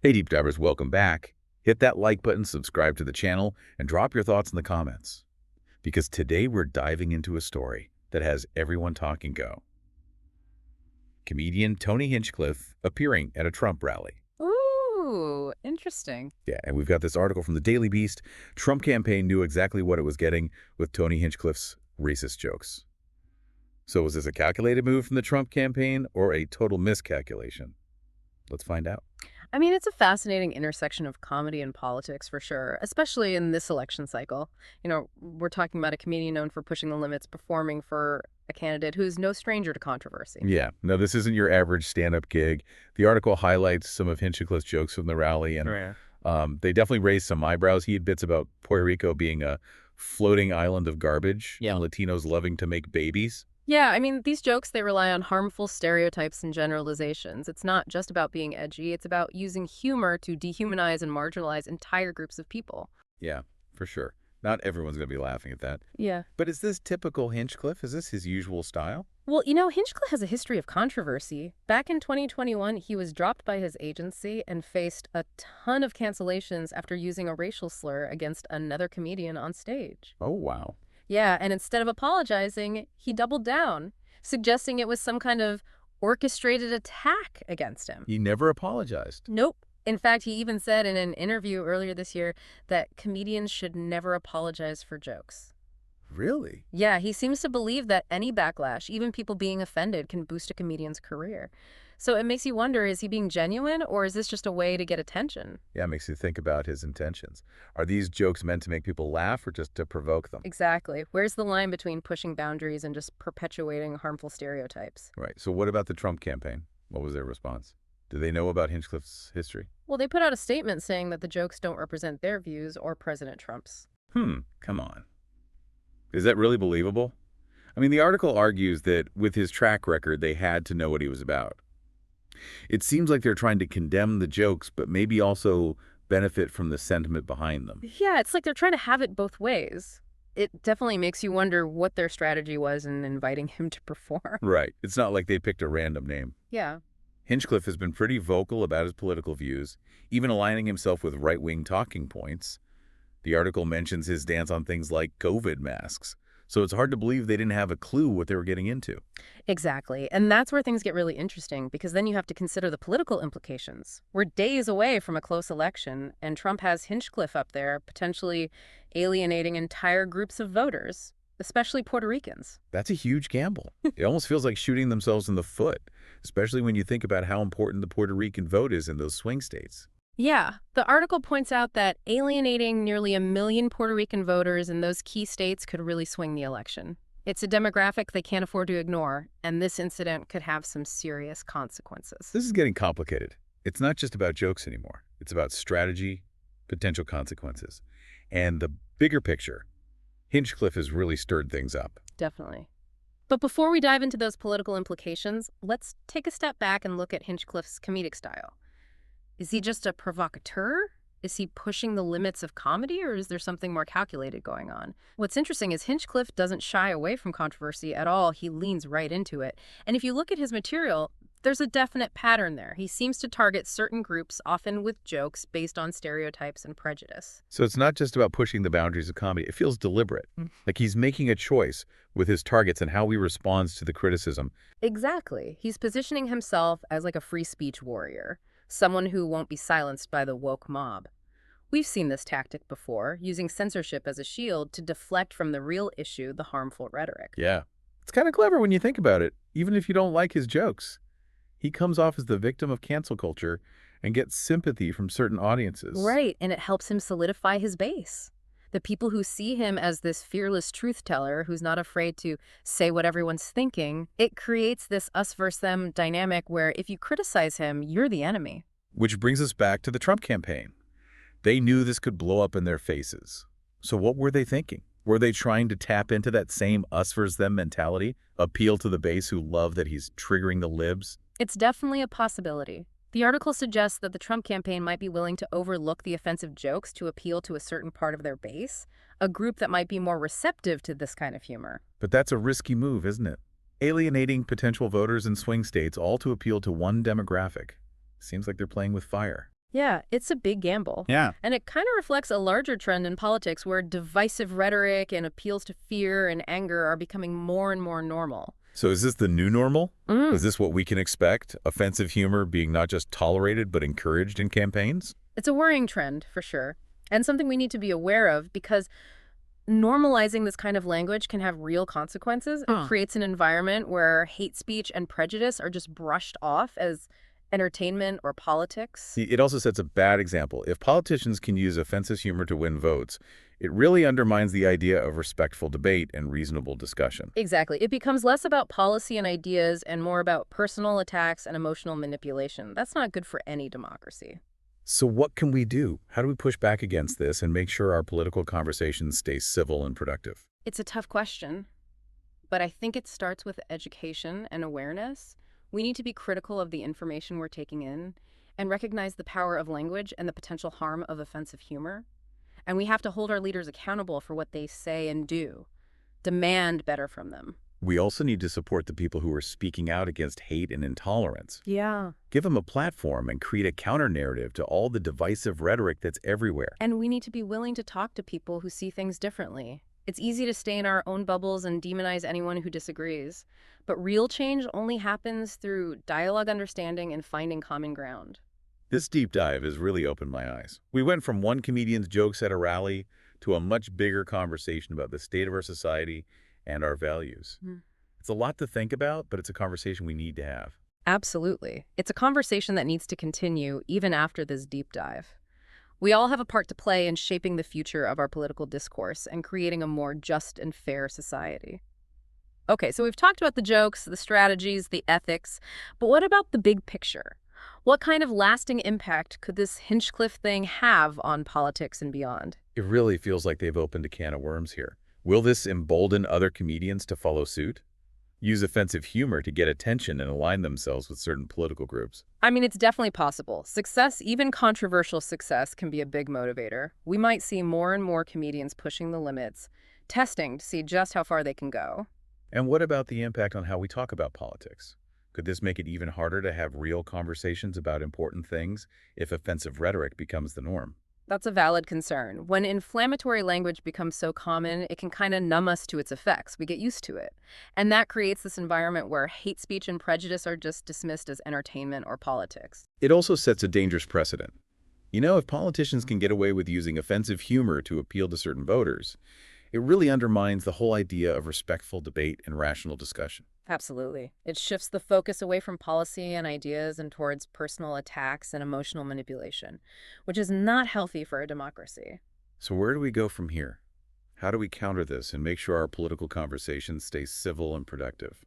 Hey deep divers, welcome back. Hit that like button, subscribe to the channel, and drop your thoughts in the comments. Because today we're diving into a story that has everyone talking go. Comedian Tony Hinchcliffe appearing at a Trump rally. Ooh, interesting. Yeah, and we've got this article from the Daily Beast. Trump campaign knew exactly what it was getting with Tony Hinchcliffe's racist jokes. So was this a calculated move from the Trump campaign or a total miscalculation? Let's find out. I mean, it's a fascinating intersection of comedy and politics for sure, especially in this election cycle. We're talking about a comedian known for pushing the limits, performing for a candidate who's no stranger to controversy. Yeah, no, this isn't your average stand-up gig. The article highlights some of Hinchcliffe's jokes from the rally, and Right. they definitely raised some eyebrows. He had bits about Puerto Rico being a floating island of garbage Yeah. and Latinos loving to make babies. Yeah, I mean, these jokes, they rely on harmful stereotypes and generalizations. It's not just about being edgy, it's about using humor to dehumanize and marginalize entire groups of people. Yeah, for sure. Not everyone's going to be laughing at that. Yeah. But is this typical Hinchcliffe? Is this his usual style? Well, Hinchcliffe has a history of controversy. Back in 2021, he was dropped by his agency and faced a ton of cancellations after using a racial slur against another comedian on stage. Oh, wow. Yeah, and instead of apologizing, he doubled down, suggesting it was some kind of orchestrated attack against him. He never apologized. Nope. In fact, he even said in an interview earlier this year that comedians should never apologize for jokes. Really? Yeah, he seems to believe that any backlash, even people being offended, can boost a comedian's career. So it makes you wonder, is he being genuine or is this just a way to get attention? Yeah, it makes you think about his intentions. Are these jokes meant to make people laugh or just to provoke them? Exactly. Where's the line between pushing boundaries and just perpetuating harmful stereotypes? Right. So what about the Trump campaign? What was their response? Do they know about Hinchcliffe's history? Well, they put out a statement saying that the jokes don't represent their views or President Trump's. Come on. Is that really believable? I mean, the article argues that with his track record, they had to know what he was about. It seems like they're trying to condemn the jokes, but maybe also benefit from the sentiment behind them. Yeah, it's like they're trying to have it both ways. It definitely makes you wonder what their strategy was in inviting him to perform. Right. It's not like they picked a random name. Yeah. Hinchcliffe has been pretty vocal about his political views, even aligning himself with right-wing talking points. The article mentions his stance on things like COVID masks, so it's hard to believe they didn't have a clue what they were getting into. Exactly. And that's where things get really interesting because then you have to consider the political implications. We're days away from a close election, and Trump has Hinchcliffe up there potentially alienating entire groups of voters, especially Puerto Ricans. That's a huge gamble. It almost feels like shooting themselves in the foot, especially when you think about how important the Puerto Rican vote is in those swing states. Yeah, the article points out that alienating nearly 1 million Puerto Rican voters in those key states could really swing the election. It's a demographic they can't afford to ignore, and this incident could have some serious consequences. This is getting complicated. It's not just about jokes anymore. It's about strategy, potential consequences, and the bigger picture. Hinchcliffe has really stirred things up. Definitely. But before we dive into those political implications, let's take a step back and look at Hinchcliffe's comedic style. Is he just a provocateur? Is he pushing the limits of comedy, or is there something more calculated going on? What's interesting is Hinchcliffe doesn't shy away from controversy at all. He leans right into it. And if you look at his material, there's a definite pattern there. He seems to target certain groups, often with jokes based on stereotypes and prejudice. So it's not just about pushing the boundaries of comedy. It feels deliberate. Like he's making a choice with his targets and how he responds to the criticism. Exactly. He's positioning himself as like a free speech warrior, someone who won't be silenced by the woke mob. We've seen this tactic before, using censorship as a shield to deflect from the real issue, the harmful rhetoric. Yeah. It's kind of clever when you think about it, even if you don't like his jokes. He comes off as the victim of cancel culture and gets sympathy from certain audiences. Right, and it helps him solidify his base. The people who see him as this fearless truth teller who's not afraid to say what everyone's thinking, it creates this us versus them dynamic where if you criticize him, you're the enemy. Which brings us back to the Trump campaign. They knew this could blow up in their faces. So what were they thinking? Were they trying to tap into that same us versus them mentality? Appeal to the base who love that he's triggering the libs? It's definitely a possibility. The article suggests that the Trump campaign might be willing to overlook the offensive jokes to appeal to a certain part of their base, a group that might be more receptive to this kind of humor. But that's a risky move, isn't it? Alienating potential voters in swing states all to appeal to one demographic. Seems like they're playing with fire. Yeah, it's a big gamble. Yeah. And it kind of reflects a larger trend in politics where divisive rhetoric and appeals to fear and anger are becoming more and more normal. So is this the new normal? Is Mm. this what we can expect? Offensive humor being not just tolerated but encouraged in campaigns? It's a worrying trend, for sure, and something we need to be aware of because normalizing this kind of language can have real consequences. It creates an environment where hate speech and prejudice are just brushed off as entertainment or politics. It also sets a bad example. If politicians can use offensive humor to win votes, it really undermines the idea of respectful debate and reasonable discussion. Exactly. It becomes less about policy and ideas and more about personal attacks and emotional manipulation. That's not good for any democracy. So what can we do? How do we push back against this and make sure our political conversations stay civil and productive? It's a tough question, but I think it starts with education and awareness. We need to be critical of the information we're taking in and recognize the power of language and the potential harm of offensive humor. And we have to hold our leaders accountable for what they say and do. Demand better from them. We also need to support the people who are speaking out against hate and intolerance. Yeah. Give them a platform and create a counter-narrative to all the divisive rhetoric that's everywhere. And we need to be willing to talk to people who see things differently. It's easy to stay in our own bubbles and demonize anyone who disagrees. But real change only happens through dialogue, understanding, and finding common ground. This deep dive has really opened my eyes. We went from one comedian's jokes at a rally to a much bigger conversation about the state of our society and our values. It's a lot to think about, but it's a conversation we need to have. Absolutely. It's a conversation that needs to continue even after this deep dive. We all have a part to play in shaping the future of our political discourse and creating a more just and fair society. Okay, so we've talked about the jokes, the strategies, the ethics, but what about the big picture? What kind of lasting impact could this Hinchcliffe thing have on politics and beyond? It really feels like they've opened a can of worms here. Will this embolden other comedians to follow suit? Use offensive humor to get attention and align themselves with certain political groups? I mean, it's definitely possible. Success, even controversial success, can be a big motivator. We might see more and more comedians pushing the limits, testing to see just how far they can go. And what about the impact on how we talk about politics? Could this make it even harder to have real conversations about important things if offensive rhetoric becomes the norm? That's a valid concern. When inflammatory language becomes so common, it can kind of numb us to its effects. We get used to it. And that creates this environment where hate speech and prejudice are just dismissed as entertainment or politics. It also sets a dangerous precedent. You know, if politicians can get away with using offensive humor to appeal to certain voters, it really undermines the whole idea of respectful debate and rational discussion. Absolutely. It shifts the focus away from policy and ideas and towards personal attacks and emotional manipulation, which is not healthy for a democracy. So where do we go from here? How do we counter this and make sure our political conversations stay civil and productive?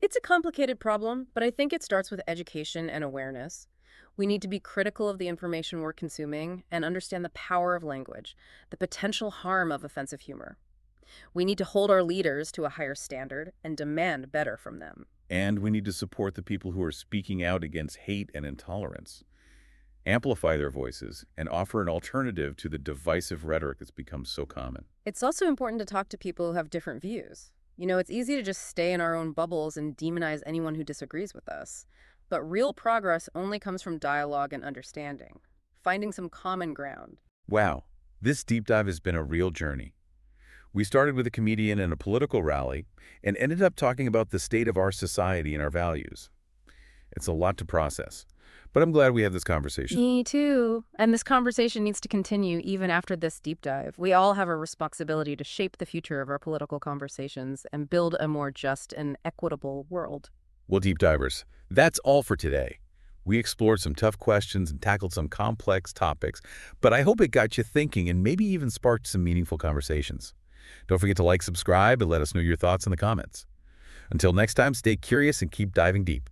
It's a complicated problem, but I think it starts with education and awareness. We need to be critical of the information we're consuming and understand the power of language, the potential harm of offensive humor. We need to hold our leaders to a higher standard and demand better from them. And we need to support the people who are speaking out against hate and intolerance, amplify their voices, and offer an alternative to the divisive rhetoric that's become so common. It's also important to talk to people who have different views. You know, it's easy to just stay in our own bubbles and demonize anyone who disagrees with us. But real progress only comes from dialogue and understanding, finding some common ground. Wow, this deep dive has been a real journey. We started with a comedian and a political rally and ended up talking about the state of our society and our values. It's a lot to process, but I'm glad we had this conversation. Me too. And this conversation needs to continue even after this deep dive. We all have a responsibility to shape the future of our political conversations and build a more just and equitable world. Well, deep divers, that's all for today. We explored some tough questions and tackled some complex topics, but I hope it got you thinking and maybe even sparked some meaningful conversations. Don't forget to like, subscribe, and let us know your thoughts in the comments. Until next time, stay curious and keep diving deep.